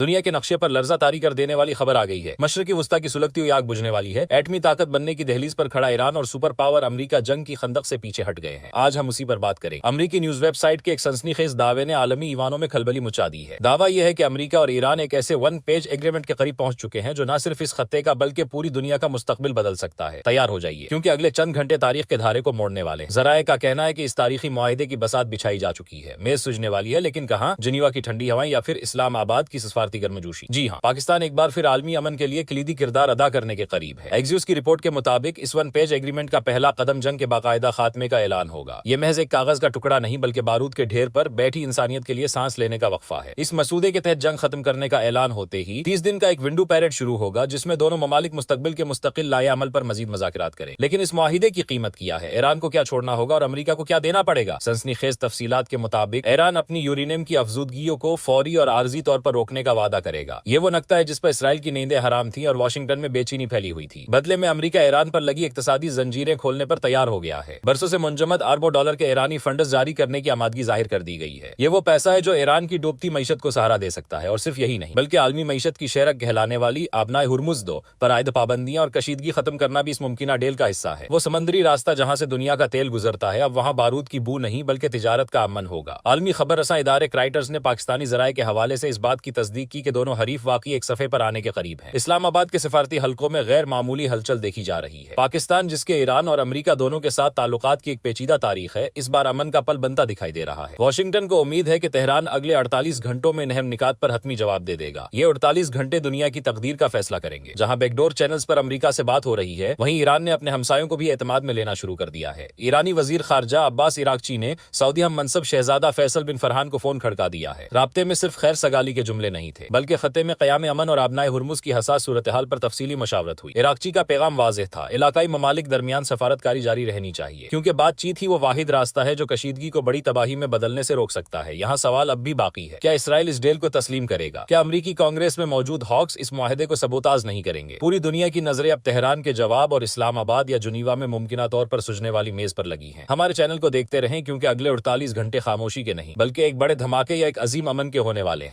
دنیا کے نقشے پر لرزہ طاری کر دینے والی خبر آ گئی ہے۔ مشرقی وسطی کی سلگتی ہوئی آگ بجھنے والی ہے۔ ایٹمی طاقت بننے کی دہلیز پر کھڑا ایران اور سپر پاور امریکہ جنگ کی خندق سے پیچھے ہٹ گئے ہیں۔ آج ہم اسی پر بات کریں۔ امریکی نیوز ویب سائٹ کے ایک سنسنی خیز دعوے نے عالمی ایوانوں میں کھلبلی مچا دی ہے۔ دعویٰ یہ ہے کہ امریکہ اور ایران ایک ایسے ون پیج ایگریمنٹ کے قریب پہنچ چکے ہیں جو نہ صرف اس خطے کا بلکہ پوری دنیا کا مستقبل بدل سکتا ہے۔ تیار ہو جائیے، کیونکہ اگلے چند گھنٹے تاریخ کے دھارے کو موڑنے والے ہیں۔ ذرائع کا کہنا ہے کہ اس تاریخی معاہدے کی بساط بچھائی جا چکی ہے، میز سجنے والی ہے، لیکن کہاں؟ جنیوا کی ٹھنڈی ہوائیں یا پھر اسلام آباد کی سفارتی گرمجوشی؟ جی ہاں، پاکستان ایک بار پھر عالمی امن کے لیے کلیدی کردار ادا کرنے کے قریب ہے۔ ایکزیوس کی رپورٹ کے مطابق اس ون پیج ایگریمنٹ کا پہلا قدم جنگ کے باقاعدہ خاتمے کا اعلان ہوگا۔ یہ محض ایک کاغذ کا ٹکڑا نہیں بلکہ بارود کے ڈھیر پر بیٹھی انسانیت کے لیے سانس لینے کا وقفہ ہے۔ اس مسودے کے تحت جنگ ختم کرنے کا اعلان ہوتے ہی 30 دن کا ایک ونڈو پیریڈ شروع ہوگا جس میں دونوں ممالک مستقبل کے مستقل لائحہ عمل پر مزید مذاکرات کریں۔ لیکن اس معاہدے کی قیمت کیا ہے؟ ایران کو کیا چھوڑنا ہوگا اور امریکہ کو کیا دینا پڑے گا؟ سنسنی خیز تفصیلات کے مطابق ایران اپنی یورینیم کی افزودگیوں کو فوری اور عارضی طور پر روکنے کا وعدہ کرے گا۔ یہ وہ نقطہ ہے جس پر اسرائیل کی نیندیں حرام تھیں اور واشنگٹن میں بے چینی پھیلی ہوئی تھی۔ بدلے میں امریکہ ایران پر لگی اقتصادی زنجیریں کھولنے پر تیار ہو گیا ہے۔ برسوں سے منجمد اربوں ڈالر کے ایرانی فنڈز جاری کرنے کی آمادگی ظاہر کر دی گئی ہے۔ یہ وہ پیسہ ہے جو ایران کی ڈوبتی معیشت کو سہارا دے سکتا ہے، اور صرف یہی نہیں بلکہ عالمی معیشت کی شرک کہلانے والی آبنائے ہرمز پر عائد پابندیاں اور کشیدگی ختم کرنا بھی اس ممکنہ ڈیل کا حصہ ہے۔ وہ سمندری راستہ جہاں سے دنیا کا تیل گزرتا ہے، اب وہاں بارود کی بو نہیں بلکہ تجارت کا امن ہوگا۔ عالمی خبر رساں ادارے کرائٹرز نے پاکستانی ذرائع کے حوالے سے اس بات کی تصدیق کی کہ دونوں حریف واقعی ایک صفحے پر آنے کے قریب ہیں۔ اسلام آباد کے سفارتی حلقوں میں غیر معمولی ہلچل دیکھی جا رہی ہے۔ پاکستان، جس کے ایران اور امریکہ دونوں کے ساتھ تعلقات کی ایک پیچیدہ تاریخ ہے، اس بار امن کا پل بنتا دکھائی دے رہا ہے۔ واشنگٹن کو امید ہے کہ تہران اگلے 48 گھنٹوں میں اہم نکات پر حتمی جواب دے دے گا۔ یہ 48 گھنٹے دنیا کی تقدیر کا فیصلہ کریں گے۔ جہاں بیک ڈور چینلز پر امریکہ سے بات ہو رہی ہے، وہیں ایران نے اپنے ہمسایوں کو بھی اعتماد میں لینا شروع کر دیا ہے۔ ایرانی وزیر خارجہ عباس عراقچی نے سعودی ہم منصب شہزادہ فیصل بن فرحان کو فون کھڑکا دیا ہے۔ رابطے میں صرف خیر سگالی کے جملے نہیں تھے بلکہ خطے میں قیام امن اور آبنائے ہرمز کی حساس صورتحال پر تفصیلی مشاورت ہوئی۔ عراقچی کا پیغام واضح تھا، علاقائی ممالک درمیان سفارتکاری جاری رہنی چاہیے، کیونکہ بات چیت ہی وہ واحد راستہ ہے جو کشیدگی کو بڑی تباہی میں بدلنے سے روک سکتا ہے۔ یہاں سوال اب بھی باقی ہے، کیا اسرائیل اس ڈیل کو تسلیم کرے گا؟ کیا امریکی کانگریس میں موجود ہاکس اس معاہدے کو سبوتاژ نہیں کریں گے؟ پوری دنیا کی نظریں اب تہران کے جواب اور اسلام آباد یا جنیوا میں ممکنہ طور پر سجنے والی میز پر لگی ہیں۔ ہمارے چینل کو دیکھتے رہیں، کیونکہ اگلے 48 گھنٹے خاموشی کے نہیں بلکہ ایک بڑے دھماکے یا ایک عظیم امن کے ہونے والے ہیں۔